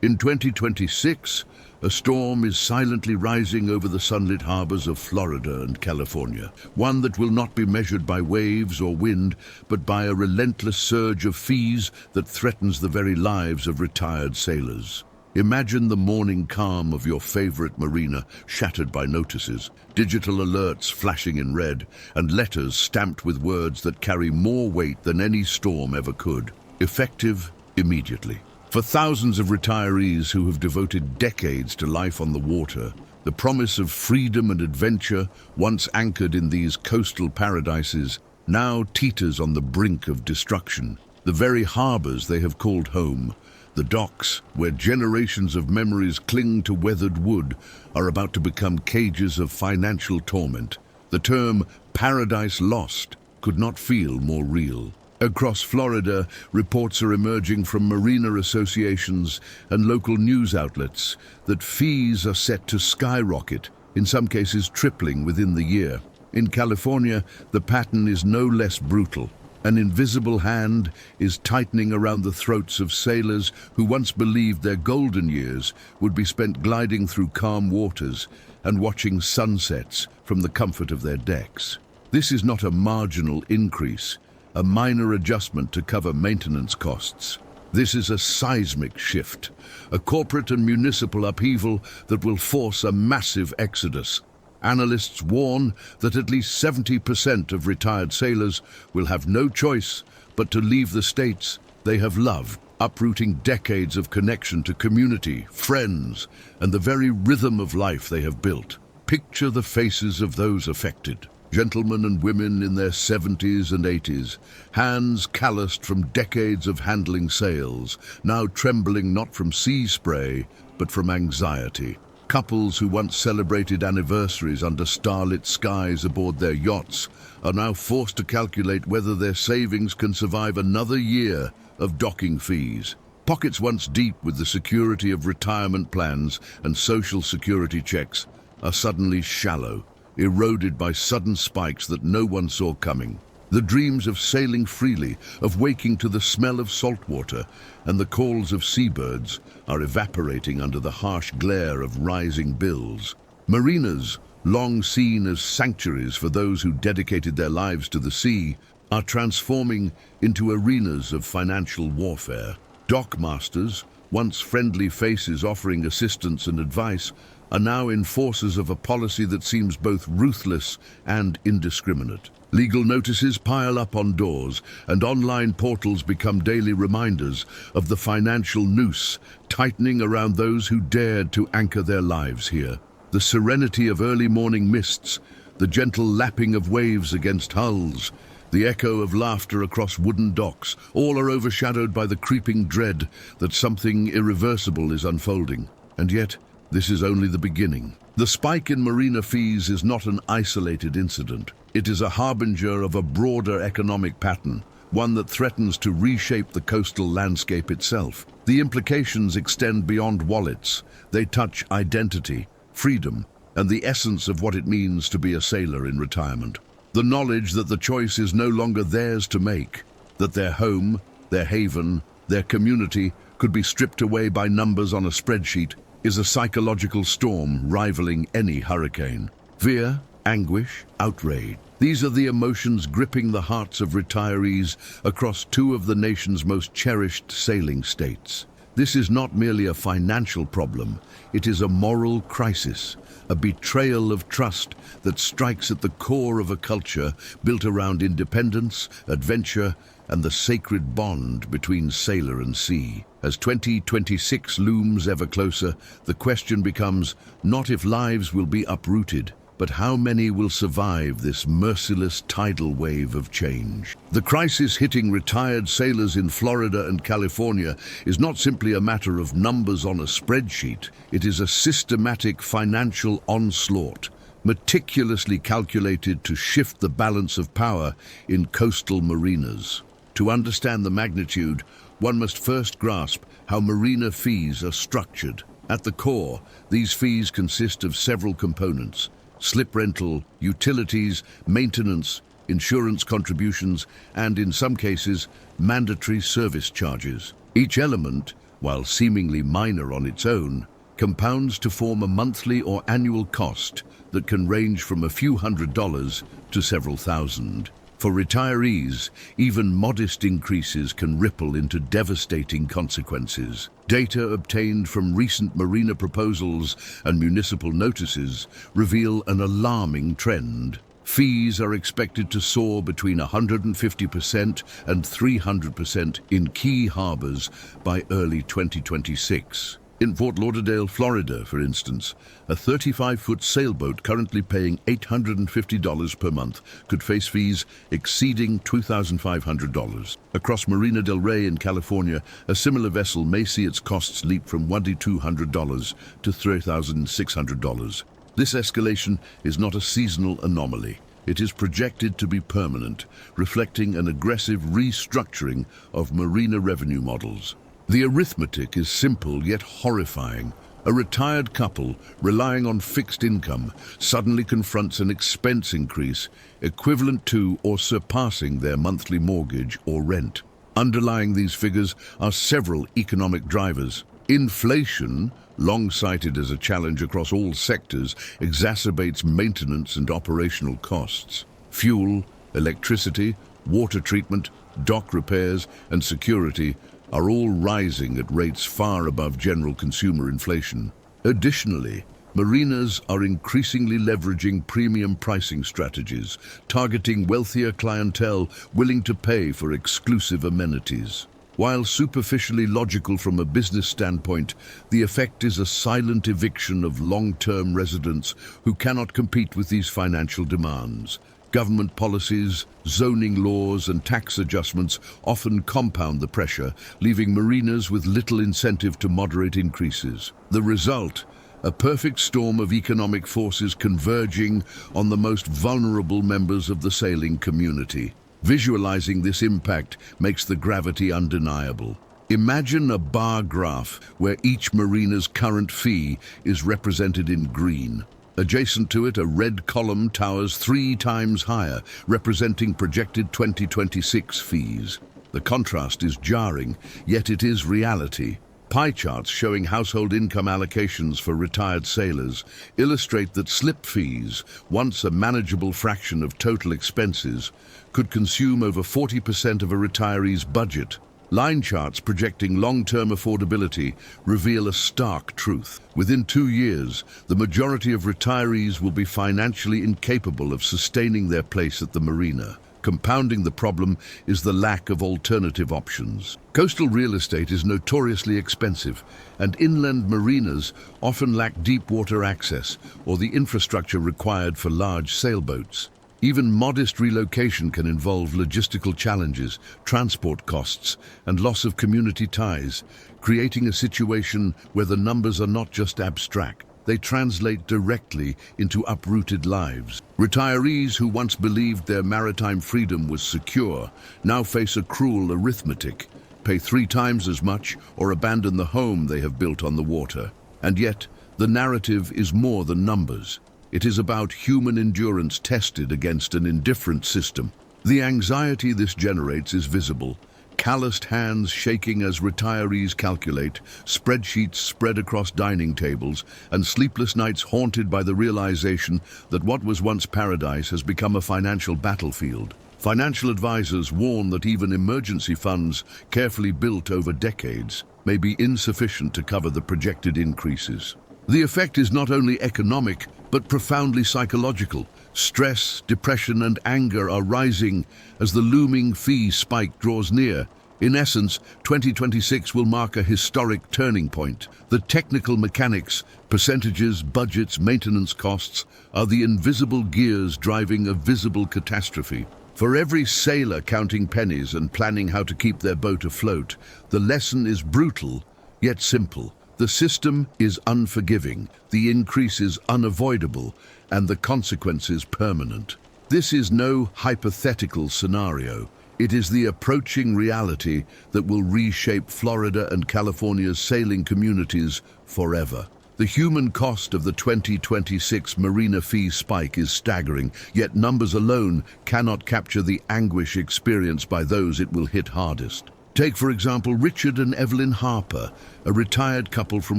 In 2026, a storm is silently rising over the sunlit harbors of Florida and California, one that will not be measured by waves or wind, but by a relentless surge of fees that threatens the very lives of retired sailors. Imagine the morning calm of your favorite marina shattered by notices, digital alerts flashing in red, and letters stamped with words that carry more weight than any storm ever could. Effective immediately. For thousands of retirees who have devoted decades to life on the water, the promise of freedom and adventure, once anchored in these coastal paradises, now teeters on the brink of destruction. The very harbors they have called home, the docks, where generations of memories cling to weathered wood, are about to become cages of financial torment. The term "paradise lost" could not feel more real. Across Florida, reports are emerging from marina associations and local news outlets that fees are set to skyrocket, in some cases tripling within the year. In California, the pattern is no less brutal. An invisible hand is tightening around the throats of sailors who once believed their golden years would be spent gliding through calm waters and watching sunsets from the comfort of their decks. This is not a marginal increase, a minor adjustment to cover maintenance costs. This is a seismic shift, a corporate and municipal upheaval that will force a massive exodus. Analysts warn that at least 70% of retired sailors will have no choice but to leave the states they have loved, uprooting decades of connection to community, friends, and the very rhythm of life they have built. Picture the faces of those affected. Gentlemen and women in their 70s and 80s, hands calloused from decades of handling sails, now trembling not from sea spray, but from anxiety. Couples who once celebrated anniversaries under starlit skies aboard their yachts are now forced to calculate whether their savings can survive another year of docking fees. Pockets once deep with the security of retirement plans and social security checks are suddenly shallow, eroded by sudden spikes that no one saw coming. The dreams of sailing freely, of waking to the smell of salt water and the calls of seabirds are evaporating under the harsh glare of rising bills. Marinas, long seen as sanctuaries for those who dedicated their lives to the sea, are transforming into arenas of financial warfare. Dockmasters, once friendly faces offering assistance and advice, are now enforcers of a policy that seems both ruthless and indiscriminate. Legal notices pile up on doors, and online portals become daily reminders of the financial noose tightening around those who dared to anchor their lives here. The serenity of early morning mists, the gentle lapping of waves against hulls, the echo of laughter across wooden docks, all are overshadowed by the creeping dread that something irreversible is unfolding. And yet, this is only the beginning. The spike in marina fees is not an isolated incident. It is a harbinger of a broader economic pattern, one that threatens to reshape the coastal landscape itself. The implications extend beyond wallets. They touch identity, freedom, and the essence of what it means to be a sailor in retirement. The knowledge that the choice is no longer theirs to make, that their home, their haven, their community could be stripped away by numbers on a spreadsheet, is a psychological storm rivaling any hurricane. Fear, anguish, outrage. These are the emotions gripping the hearts of retirees across two of the nation's most cherished sailing states. This is not merely a financial problem, it is a moral crisis, a betrayal of trust that strikes at the core of a culture built around independence, adventure, and the sacred bond between sailor and sea. As 2026 looms ever closer, the question becomes not if lives will be uprooted, but how many will survive this merciless tidal wave of change. The crisis hitting retired sailors in Florida and California is not simply a matter of numbers on a spreadsheet. It is a systematic financial onslaught, meticulously calculated to shift the balance of power in coastal marinas. To understand the magnitude, one must first grasp how marina fees are structured. At the core, these fees consist of several components: slip rental, utilities, maintenance, insurance contributions, and in some cases, mandatory service charges. Each element, while seemingly minor on its own, compounds to form a monthly or annual cost that can range from a few $100s to several thousand. For retirees, even modest increases can ripple into devastating consequences. Data obtained from recent marina proposals and municipal notices reveal an alarming trend. Fees are expected to soar between 150% and 300% in key harbors by early 2026. In Fort Lauderdale, Florida, for instance, a 35-foot sailboat currently paying $850 per month could face fees exceeding $2,500. Across Marina del Rey in California, a similar vessel may see its costs leap from $2,200 to $3,600. This escalation is not a seasonal anomaly. It is projected to be permanent, reflecting an aggressive restructuring of marina revenue models. The arithmetic is simple yet horrifying. A retired couple relying on fixed income suddenly confronts an expense increase equivalent to or surpassing their monthly mortgage or rent. Underlying these figures are several economic drivers. Inflation, long cited as a challenge across all sectors, exacerbates maintenance and operational costs. Fuel, electricity, water treatment, dock repairs, and security are all rising at rates far above general consumer inflation. Additionally, marinas are increasingly leveraging premium pricing strategies, targeting wealthier clientele willing to pay for exclusive amenities. While superficially logical from a business standpoint, the effect is a silent eviction of long-term residents who cannot compete with these financial demands. Government policies, zoning laws, and tax adjustments often compound the pressure, leaving marinas with little incentive to moderate increases. The result: a perfect storm of economic forces converging on the most vulnerable members of the sailing community. Visualizing this impact makes the gravity undeniable. Imagine a bar graph where each marina's current fee is represented in green. Adjacent to it, a red column towers 3 times higher, representing projected 2026 fees. The contrast is jarring, yet it is reality. Pie charts showing household income allocations for retired sailors illustrate that slip fees, once a manageable fraction of total expenses, could consume over 40% of a retiree's budget. Line charts projecting long-term affordability reveal a stark truth. Within 2 years, the majority of retirees will be financially incapable of sustaining their place at the marina. Compounding the problem is the lack of alternative options. Coastal real estate is notoriously expensive, and inland marinas often lack deep water access or the infrastructure required for large sailboats. Even modest relocation can involve logistical challenges, transport costs, and loss of community ties, creating a situation where the numbers are not just abstract. They translate directly into uprooted lives. Retirees who once believed their maritime freedom was secure now face a cruel arithmetic: pay 3 times as much or abandon the home they have built on the water. And yet, the narrative is more than numbers. It is about human endurance tested against an indifferent system. The anxiety this generates is visible. Calloused hands shaking as retirees calculate, spreadsheets spread across dining tables, and sleepless nights haunted by the realization that what was once paradise has become a financial battlefield. Financial advisors warn that even emergency funds, carefully built over decades, may be insufficient to cover the projected increases. The effect is not only economic, but profoundly psychological. Stress, depression, and anger are rising as the looming fee spike draws near. In essence, 2026 will mark a historic turning point. The technical mechanics, percentages, budgets, maintenance costs, are the invisible gears driving a visible catastrophe. For every sailor counting pennies and planning how to keep their boat afloat, the lesson is brutal, yet simple. The system is unforgiving, the increase is unavoidable, and the consequences permanent. This is no hypothetical scenario. It is the approaching reality that will reshape Florida and California's sailing communities forever. The human cost of the 2026 marina fee spike is staggering, yet numbers alone cannot capture the anguish experienced by those it will hit hardest. Take, for example, Richard and Evelyn Harper, a retired couple from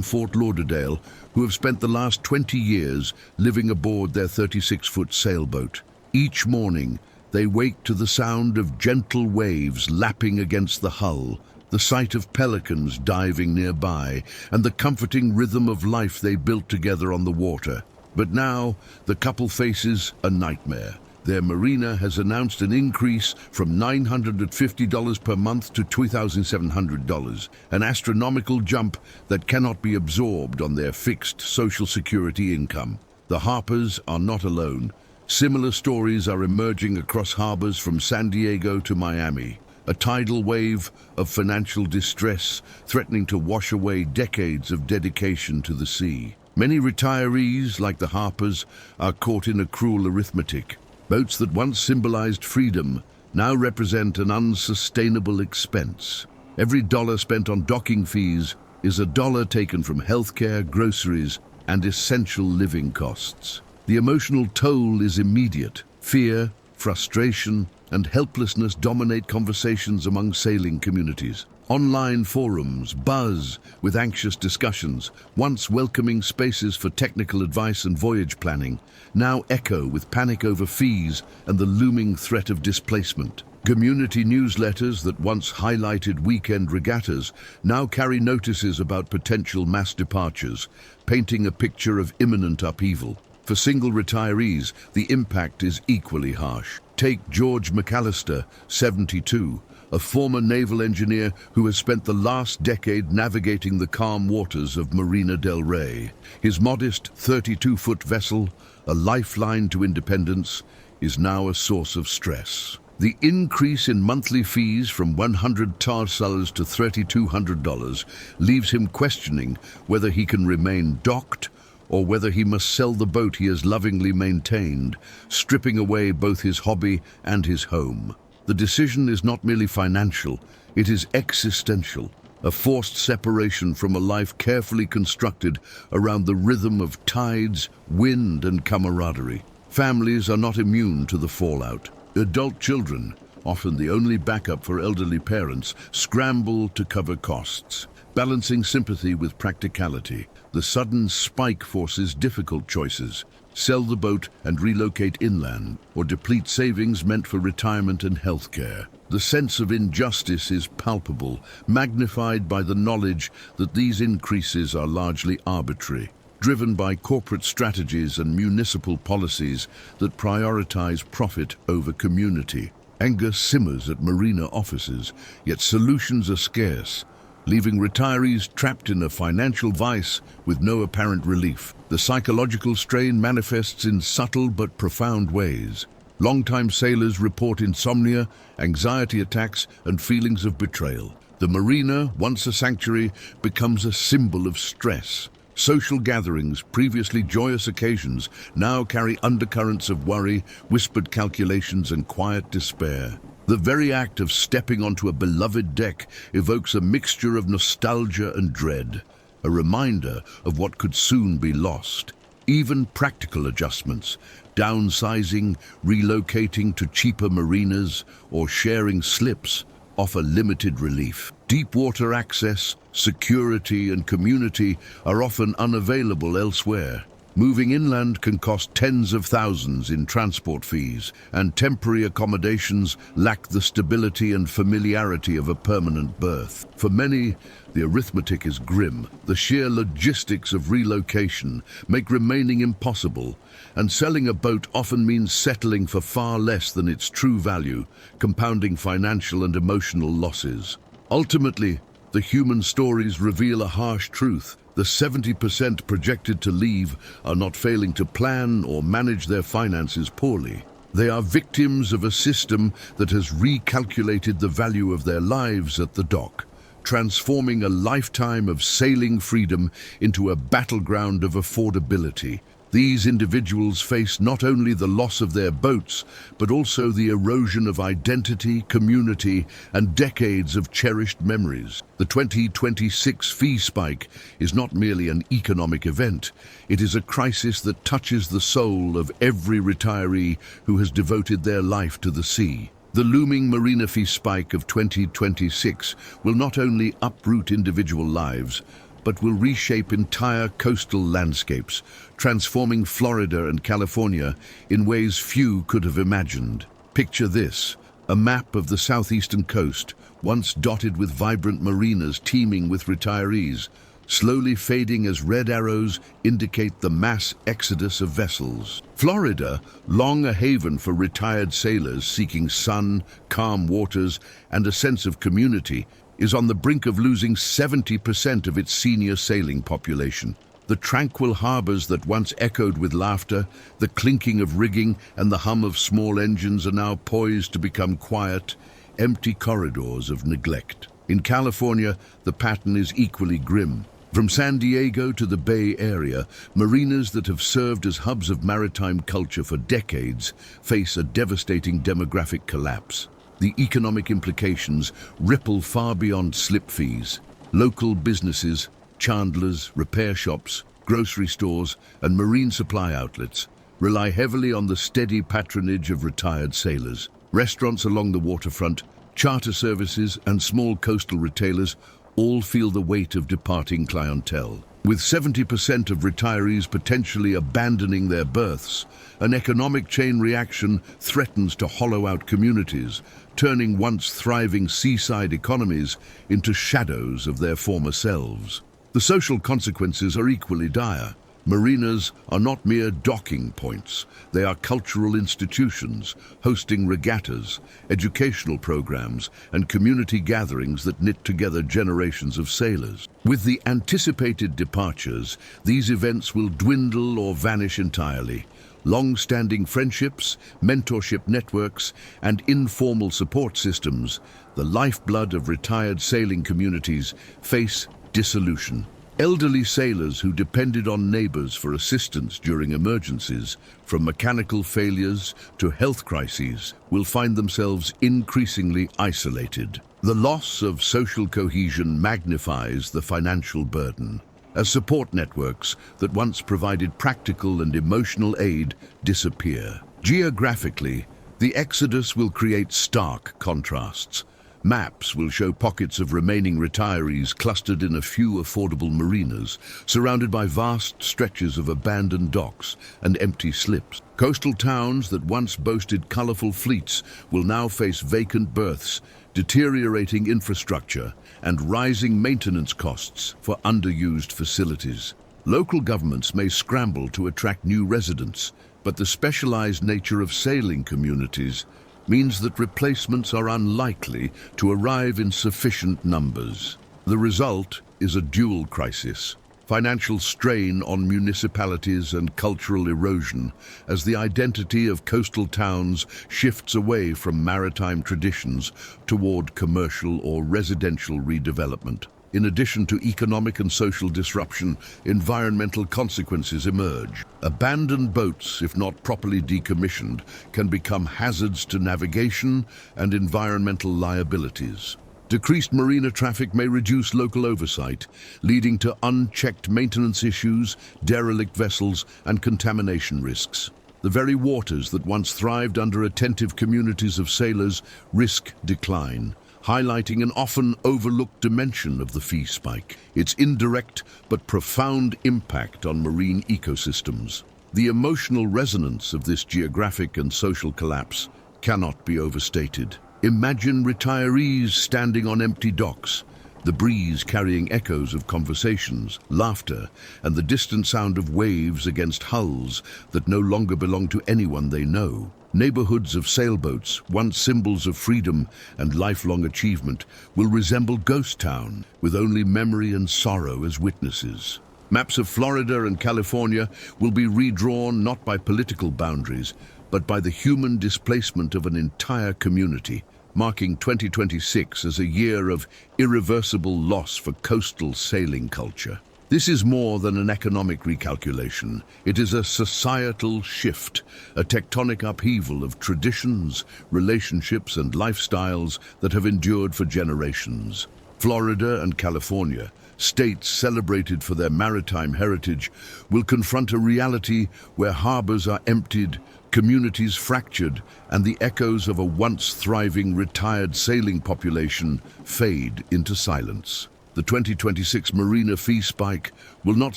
Fort Lauderdale who have spent the last 20 years living aboard their 36-foot sailboat. Each morning, they wake to the sound of gentle waves lapping against the hull, the sight of pelicans diving nearby, and the comforting rhythm of life they built together on the water. But now, the couple faces a nightmare. Their Marina has announced an increase from $950 per month to $2,700, an astronomical jump that cannot be absorbed on their fixed Social Security income. The Harpers are not alone. Similar stories are emerging across harbors from San Diego to Miami, a tidal wave of financial distress threatening to wash away decades of dedication to the sea. Many retirees, like the Harpers, are caught in a cruel arithmetic. Boats that once symbolized freedom now represent an unsustainable expense. Every dollar spent on docking fees is a dollar taken from healthcare, groceries, and essential living costs. The emotional toll is immediate. Fear, frustration, and helplessness dominate conversations among sailing communities. Online forums buzz with anxious discussions, once welcoming spaces for technical advice and voyage planning, now echo with panic over fees and the looming threat of displacement. Community newsletters that once highlighted weekend regattas now carry notices about potential mass departures, painting a picture of imminent upheaval. For single retirees, the impact is equally harsh. Take George McAllister, 72, a former naval engineer who has spent the last decade navigating the calm waters of Marina del Rey. His modest 32-foot vessel, a lifeline to independence, is now a source of stress. The increase in monthly fees from $100 to $3,200 leaves him questioning whether he can remain docked or whether he must sell the boat he has lovingly maintained, stripping away both his hobby and his home. The decision is not merely financial, it is existential, a forced separation from a life carefully constructed around the rhythm of tides, wind, and camaraderie. Families are not immune to the fallout. Adult children, often the only backup for elderly parents, scramble to cover costs. Balancing sympathy with practicality, the sudden spike forces difficult choices. Sell the boat and relocate inland, or deplete savings meant for retirement and healthcare. The sense of injustice is palpable, magnified by the knowledge that these increases are largely arbitrary, driven by corporate strategies and municipal policies that prioritize profit over community. Anger simmers at Marina offices, yet solutions are scarce, leaving retirees trapped in a financial vice with no apparent relief. The psychological strain manifests in subtle but profound ways. Longtime sailors report insomnia, anxiety attacks, and feelings of betrayal. The Marina, once a sanctuary, becomes a symbol of stress. Social gatherings, previously joyous occasions, now carry undercurrents of worry, whispered calculations, and quiet despair. The very act of stepping onto a beloved deck evokes a mixture of nostalgia and dread, a reminder of what could soon be lost. Even practical adjustments, downsizing, relocating to cheaper marinas, or sharing slips, offer limited relief. Deep water access, security, and community are often unavailable elsewhere. Moving inland can cost tens of thousands in transport fees, and temporary accommodations lack the stability and familiarity of a permanent berth. For many, the arithmetic is grim. The sheer logistics of relocation make remaining impossible, and selling a boat often means settling for far less than its true value, compounding financial and emotional losses. Ultimately, the human stories reveal a harsh truth. The 70% projected to leave are not failing to plan or manage their finances poorly. They are victims of a system that has recalculated the value of their lives at the dock, transforming a lifetime of sailing freedom into a battleground of affordability. These individuals face not only the loss of their boats, but also the erosion of identity, community, and decades of cherished memories. The 2026 fee spike is not merely an economic event. It is a crisis that touches the soul of every retiree who has devoted their life to the sea. The looming Marina fee spike of 2026 will not only uproot individual lives, but will reshape entire coastal landscapes, transforming Florida and California in ways few could have imagined. Picture this, a map of the southeastern coast, once dotted with vibrant marinas teeming with retirees, slowly fading as red arrows indicate the mass exodus of vessels. Florida, long a haven for retired sailors seeking sun, calm waters, and a sense of community, is on the brink of losing 70% of its senior sailing population. The tranquil harbors that once echoed with laughter, the clinking of rigging and the hum of small engines are now poised to become quiet, empty corridors of neglect. In California, the pattern is equally grim. From San Diego to the Bay Area, marinas that have served as hubs of maritime culture for decades face a devastating demographic collapse. The economic implications ripple far beyond slip fees. Local businesses, chandlers, repair shops, grocery stores, and marine supply outlets rely heavily on the steady patronage of retired sailors. Restaurants along the waterfront, charter services, and small coastal retailers all feel the weight of departing clientele. With 70% of retirees potentially abandoning their berths, an economic chain reaction threatens to hollow out communities, turning once thriving seaside economies into shadows of their former selves. The social consequences are equally dire. Marinas are not mere docking points. They are cultural institutions, hosting regattas, educational programs, and community gatherings that knit together generations of sailors. With the anticipated departures, these events will dwindle or vanish entirely. Long-standing friendships, mentorship networks, and informal support systems, the lifeblood of retired sailing communities, face dissolution. Elderly sailors who depended on neighbors for assistance during emergencies, from mechanical failures to health crises, will find themselves increasingly isolated. The loss of social cohesion magnifies the financial burden, as support networks that once provided practical and emotional aid disappear. Geographically, the exodus will create stark contrasts. Maps will show pockets of remaining retirees clustered in a few affordable marinas, surrounded by vast stretches of abandoned docks and empty slips. Coastal towns that once boasted colorful fleets will now face vacant berths, deteriorating infrastructure, and rising maintenance costs for underused facilities. Local governments may scramble to attract new residents, but the specialized nature of sailing communities means that replacements are unlikely to arrive in sufficient numbers. The result is a dual crisis: financial strain on municipalities and cultural erosion as the identity of coastal towns shifts away from maritime traditions toward commercial or residential redevelopment. In addition to economic and social disruption, environmental consequences emerge. Abandoned boats, if not properly decommissioned, can become hazards to navigation and environmental liabilities. Decreased marina traffic may reduce local oversight, leading to unchecked maintenance issues, derelict vessels, and contamination risks. The very waters that once thrived under attentive communities of sailors risk decline, highlighting an often overlooked dimension of the fee spike: its indirect but profound impact on marine ecosystems. The emotional resonance of this geographic and social collapse cannot be overstated. Imagine retirees standing on empty docks, the breeze carrying echoes of conversations, laughter, and the distant sound of waves against hulls that no longer belong to anyone they know. Neighborhoods of sailboats, once symbols of freedom and lifelong achievement, will resemble ghost town, with only memory and sorrow as witnesses. Maps of Florida and California will be redrawn not by political boundaries, but by the human displacement of an entire community, marking 2026 as a year of irreversible loss for coastal sailing culture. This is more than an economic recalculation. It is a societal shift, a tectonic upheaval of traditions, relationships, and lifestyles that have endured for generations. Florida and California, States celebrated for their maritime heritage will confront a reality where harbors are emptied, communities fractured, and the echoes of a once thriving retired sailing population fade into silence. The 2026 Marina fee spike will not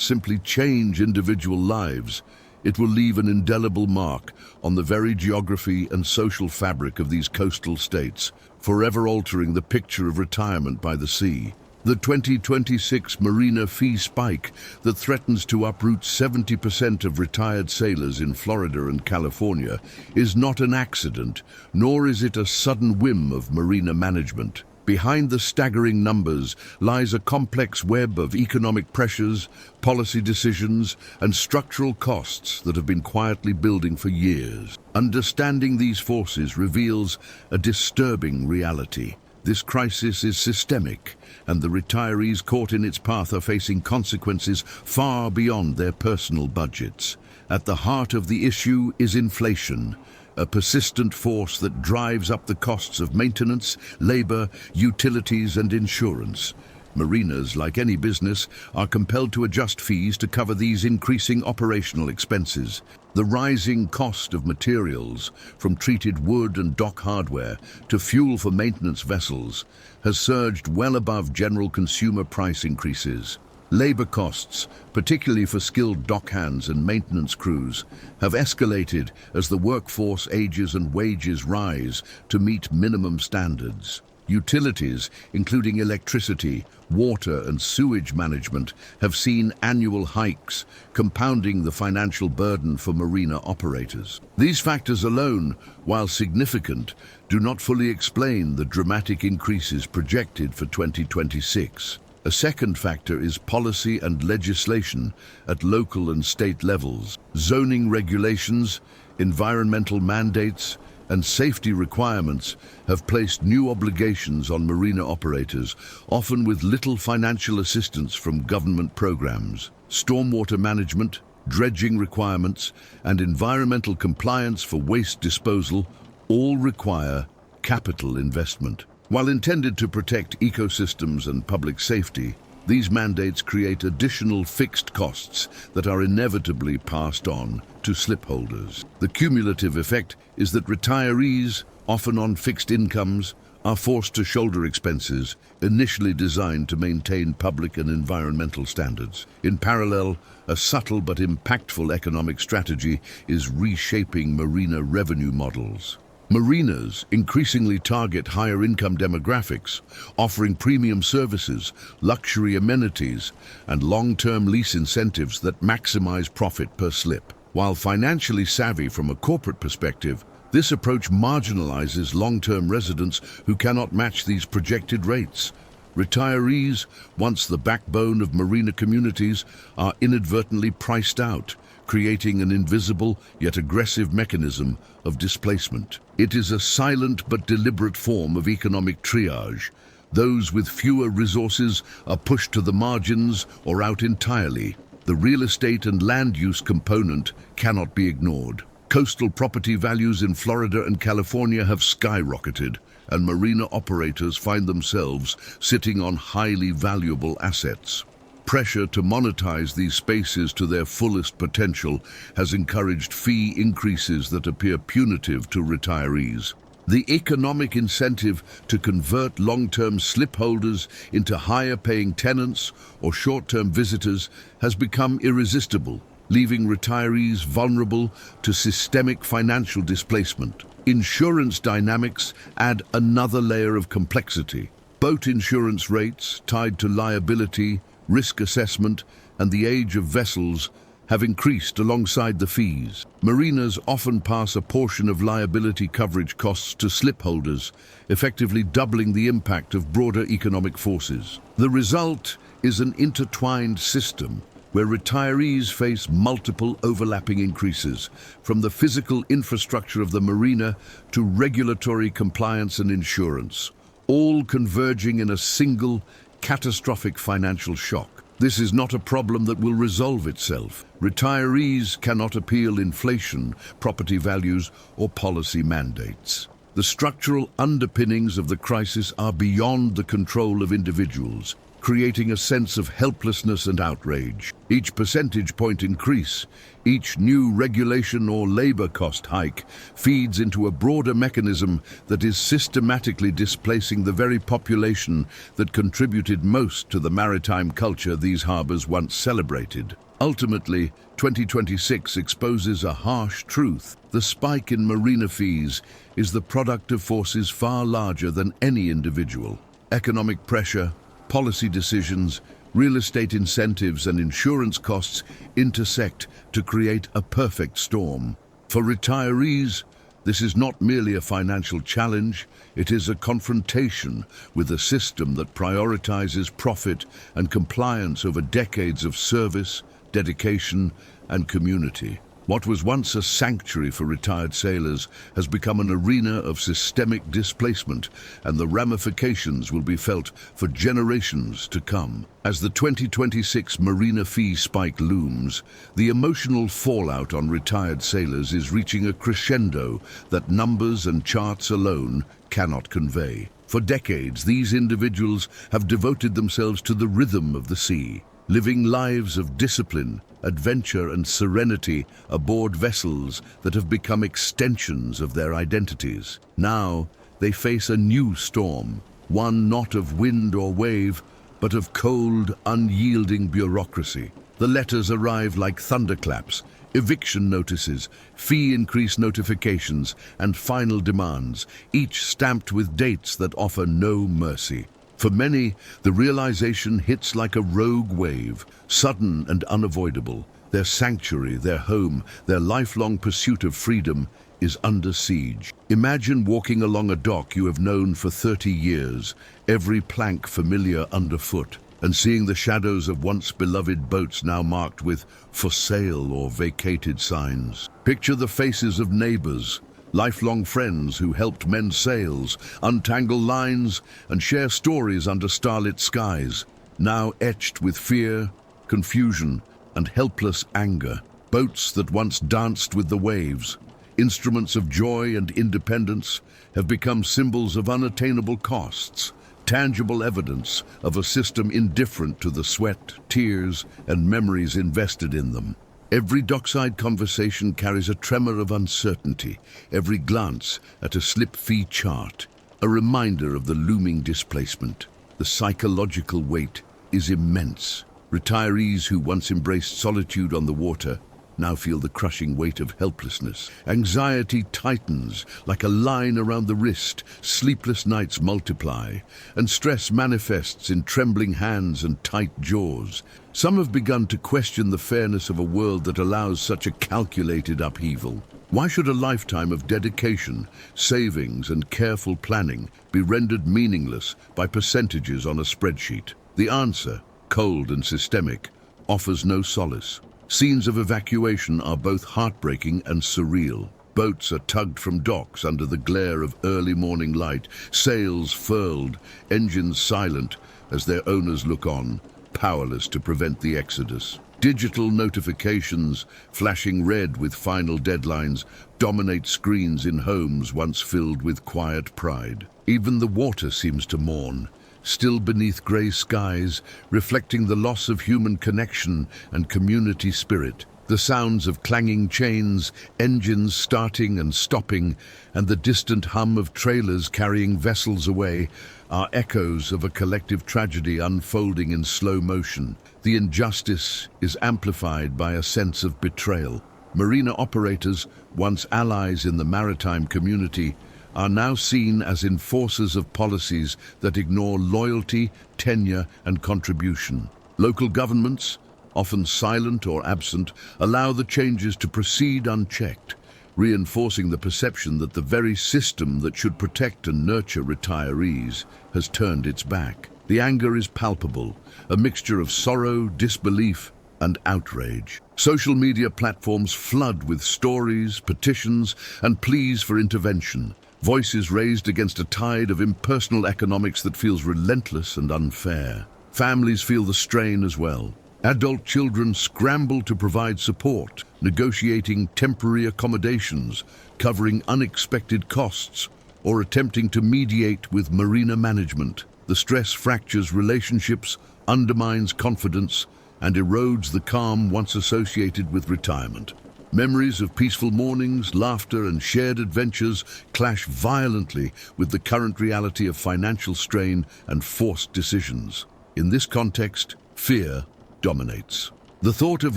simply change individual lives, it will leave an indelible mark on the very geography and social fabric of these coastal states, forever altering the picture of retirement by the sea. The 2026 Marina fee spike that threatens to uproot 70% of retired sailors in Florida and California is not an accident, nor is it a sudden whim of marina management. Behind the staggering numbers lies a complex web of economic pressures, policy decisions, and structural costs that have been quietly building for years. Understanding these forces reveals a disturbing reality. This crisis is systemic, and the retirees caught in its path are facing consequences far beyond their personal budgets. At the heart of the issue is inflation, a persistent force that drives up the costs of maintenance, labor, utilities, and insurance. Marinas, like any business, are compelled to adjust fees to cover these increasing operational expenses. The rising cost of materials, from treated wood and dock hardware to fuel for maintenance vessels, has surged well above general consumer price increases. Labor costs, particularly for skilled dockhands and maintenance crews, have escalated as the workforce ages and wages rise to meet minimum standards. Utilities, including electricity, water, and sewage management, have seen annual hikes, compounding the financial burden for marina operators. These factors alone, while significant, do not fully explain the dramatic increases projected for 2026. A second factor is policy and legislation at local and state levels. Zoning regulations, environmental mandates, and safety requirements have placed new obligations on marina operators, often with little financial assistance from government programs. Stormwater management, dredging requirements, and environmental compliance for waste disposal all require capital investment. While intended to protect ecosystems and public safety, these mandates create additional fixed costs that are inevitably passed on to slipholders. The cumulative effect is that retirees, often on fixed incomes, are forced to shoulder expenses initially designed to maintain public and environmental standards. In parallel, a subtle but impactful economic strategy is reshaping marina revenue models. Marinas increasingly target higher income demographics, offering premium services, luxury amenities, and long-term lease incentives that maximize profit per slip. While financially savvy from a corporate perspective, this approach marginalizes long-term residents who cannot match these projected rates. Retirees, once the backbone of marina communities, are inadvertently priced out, creating an invisible yet aggressive mechanism of displacement. It is a silent but deliberate form of economic triage. Those with fewer resources are pushed to the margins or out entirely. The real estate and land use component cannot be ignored. Coastal property values in Florida and California have skyrocketed, and marina operators find themselves sitting on highly valuable assets. Pressure to monetize these spaces to their fullest potential has encouraged fee increases that appear punitive to retirees. The economic incentive to convert long-term slipholders into higher-paying tenants or short-term visitors has become irresistible, leaving retirees vulnerable to systemic financial displacement. Insurance dynamics add another layer of complexity. Boat insurance rates tied to liability, risk assessment, and the age of vessels have increased alongside the fees. Marinas often pass a portion of liability coverage costs to slipholders, effectively doubling the impact of broader economic forces. The result is an intertwined system where retirees face multiple overlapping increases, from the physical infrastructure of the marina to regulatory compliance and insurance, all converging in a single catastrophic financial shock. This is not a problem that will resolve itself. Retirees cannot appeal inflation, property values, or policy mandates. The structural underpinnings of the crisis are beyond the control of individuals. creating a sense of helplessness and outrage. Each percentage point increase, each new regulation or labor cost hike feeds into a broader mechanism that is systematically displacing the very population that contributed most to the maritime culture these harbors once celebrated. Ultimately, 2026 exposes a harsh truth. The spike in marina fees is the product of forces far larger than any individual. Economic pressure, policy decisions, real estate incentives and insurance costs intersect to create a perfect storm. For retirees, this is not merely a financial challenge, it is a confrontation with a system that prioritizes profit and compliance over decades of service, dedication, and community. What was once a sanctuary for retired sailors has become an arena of systemic displacement, and the ramifications will be felt for generations to come. As the 2026 Marina fee spike looms, the emotional fallout on retired sailors is reaching a crescendo that numbers and charts alone cannot convey. For decades, these individuals have devoted themselves to the rhythm of the sea, living lives of discipline, adventure and serenity aboard vessels that have become extensions of their identities. Now, they face a new storm, one not of wind or wave, but of cold, unyielding bureaucracy. The letters arrive like thunderclaps, eviction notices, fee increase notifications, and final demands, each stamped with dates that offer no mercy. For many, the realization hits like a rogue wave, sudden and unavoidable. Their sanctuary, their home, their lifelong pursuit of freedom is under siege. Imagine walking along a dock you have known for 30 years, every plank familiar underfoot, and seeing the shadows of once beloved boats now marked with "for sale" or vacated signs. Picture the faces of neighbors, lifelong friends who helped mend sails, untangle lines, and share stories under starlit skies, now etched with fear, confusion, and helpless anger. Boats that once danced with the waves, instruments of joy and independence, have become symbols of unattainable costs, tangible evidence of a system indifferent to the sweat, tears, and memories invested in them. Every dockside conversation carries a tremor of uncertainty, every glance at a slip fee chart, a reminder of the looming displacement. The psychological weight is immense. Retirees who once embraced solitude on the water now feel the crushing weight of helplessness. Anxiety tightens like a line around the wrist, sleepless nights multiply, and stress manifests in trembling hands and tight jaws. Some have begun to question the fairness of a world that allows such a calculated upheaval. Why should a lifetime of dedication, savings, and careful planning be rendered meaningless by percentages on a spreadsheet? The answer, cold and systemic, offers no solace. Scenes of evacuation are both heartbreaking and surreal. Boats are tugged from docks under the glare of early morning light, sails furled, engines silent as their owners look on, powerless to prevent the exodus. Digital notifications, flashing red with final deadlines, dominate screens in homes once filled with quiet pride. Even the water seems to mourn, still beneath grey skies, reflecting the loss of human connection and community spirit. The sounds of clanging chains, engines starting and stopping, and the distant hum of trailers carrying vessels away are echoes of a collective tragedy unfolding in slow motion. The injustice is amplified by a sense of betrayal. Marina operators, once allies in the maritime community, are now seen as enforcers of policies that ignore loyalty, tenure, and contribution. Local governments, often silent or absent, allow the changes to proceed unchecked, reinforcing the perception that the very system that should protect and nurture retirees has turned its back. The anger is palpable, a mixture of sorrow, disbelief, and outrage. Social media platforms flood with stories, petitions, and pleas for intervention. Voices raised against a tide of impersonal economics that feels relentless and unfair. Families feel the strain as well. Adult children scramble to provide support, negotiating temporary accommodations, covering unexpected costs, or attempting to mediate with marina management. The stress fractures relationships, undermines confidence, and erodes the calm once associated with retirement. Memories of peaceful mornings, laughter, and shared adventures clash violently with the current reality of financial strain and forced decisions. In this context, fear dominates. The thought of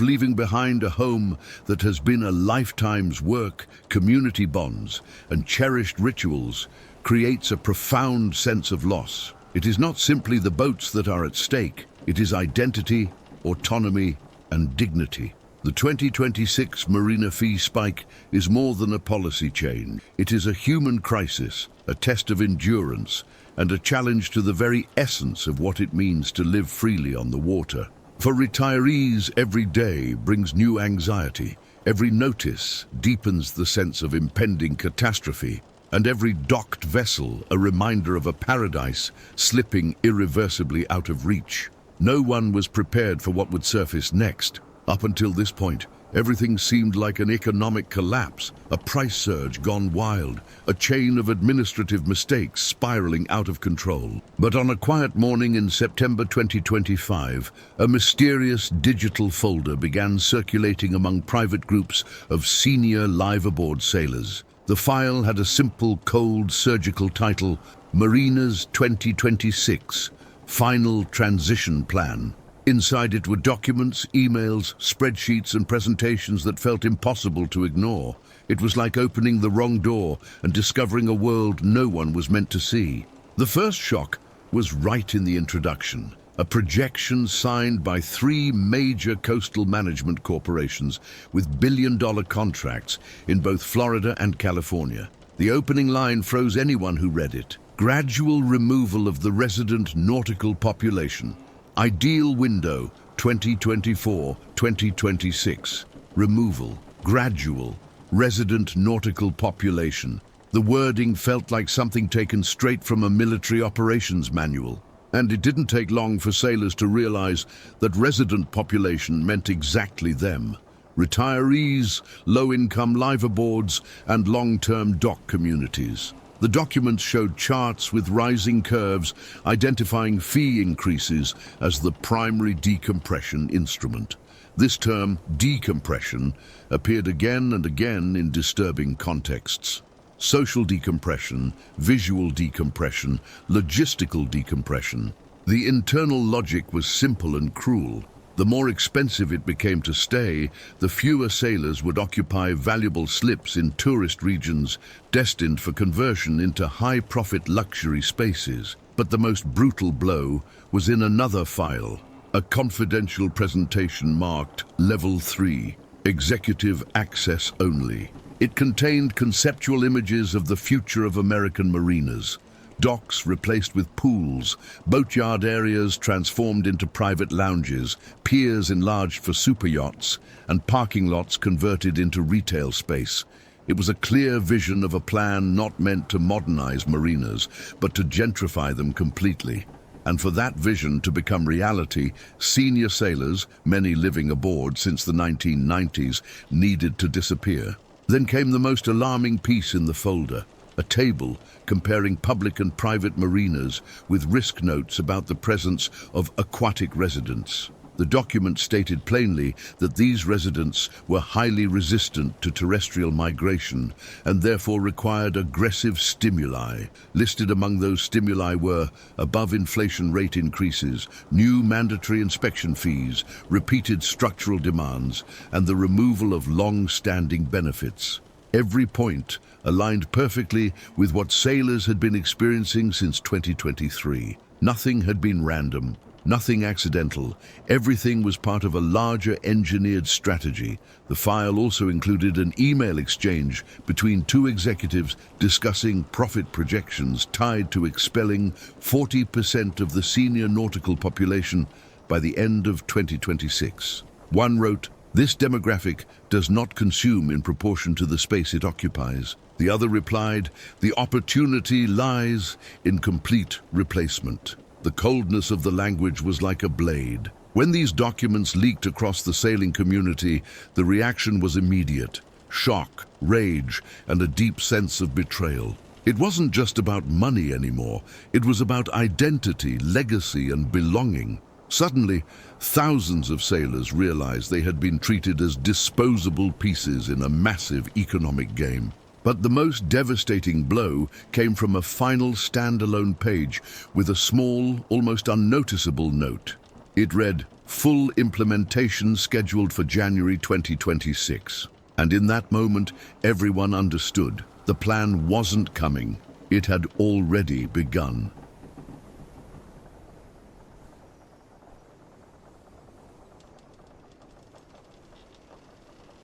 leaving behind a home that has been a lifetime's work, community bonds, and cherished rituals creates a profound sense of loss. It is not simply the boats that are at stake, it is identity, autonomy, and dignity. The 2026 Marina fee spike is more than a policy change. It is a human crisis, a test of endurance, and a challenge to the very essence of what it means to live freely on the water. For retirees, every day brings new anxiety. Every notice deepens the sense of impending catastrophe, and every docked vessel a reminder of a paradise slipping irreversibly out of reach. No one was prepared for what would surface next. Up until this point, everything seemed like an economic collapse, a price surge gone wild, a chain of administrative mistakes spiraling out of control. But on a quiet morning in September 2025, a mysterious digital folder began circulating among private groups of senior live-aboard sailors. The file had a simple, cold, surgical title, Marina's 2026 Final Transition Plan. Inside it were documents, emails, spreadsheets, and presentations that felt impossible to ignore. It was like opening the wrong door and discovering a world no one was meant to see. The first shock was right in the introduction. A projection signed by 3 major coastal management corporations with billion-dollar contracts in both Florida and California. The opening line froze anyone who read it. Gradual removal of the resident nautical population. Ideal window 2024-2026. Removal. Gradual. Resident nautical population. The wording felt like something taken straight from a military operations manual. And it didn't take long for sailors to realize that resident population meant exactly them. Retirees, low-income liveaboards, and long-term dock communities. The documents showed charts with rising curves, identifying fee increases as the primary decompression instrument. This term, decompression, appeared again and again in disturbing contexts. Social decompression, visual decompression, logistical decompression. The internal logic was simple and cruel. The more expensive it became to stay, the fewer sailors would occupy valuable slips in tourist regions destined for conversion into high-profit luxury spaces. But the most brutal blow was in another file, a confidential presentation marked Level 3, Executive Access Only. It contained conceptual images of the future of American marinas. Docks replaced with pools, boatyard areas transformed into private lounges, piers enlarged for superyachts, and parking lots converted into retail space. It was a clear vision of a plan not meant to modernize marinas, but to gentrify them completely. And for that vision to become reality, senior sailors, many living aboard since the 1990s, needed to disappear. Then came the most alarming piece in the folder. A table comparing public and private marinas with risk notes about the presence of aquatic residents. The document stated plainly that these residents were highly resistant to terrestrial migration and therefore required aggressive stimuli. Listed among those stimuli were above-inflation rate increases, new mandatory inspection fees, repeated structural demands, and the removal of long-standing benefits. Every point aligned perfectly with what sailors had been experiencing since 2023. Nothing had been random, nothing accidental. Everything was part of a larger engineered strategy. The file also included an email exchange between 2 executives discussing profit projections tied to expelling 40% of the senior nautical population by the end of 2026. One wrote, "This demographic does not consume in proportion to the space it occupies." The other replied, "The opportunity lies in complete replacement." The coldness of the language was like a blade. When these documents leaked across the sailing community, the reaction was immediate. Shock, rage, and a deep sense of betrayal. It wasn't just about money anymore. It was about identity, legacy, and belonging. Suddenly, thousands of sailors realized they had been treated as disposable pieces in a massive economic game. But the most devastating blow came from a final standalone page with a small, almost unnoticeable note. It read, "Full implementation scheduled for January 2026. And in that moment, everyone understood. The plan wasn't coming. It had already begun.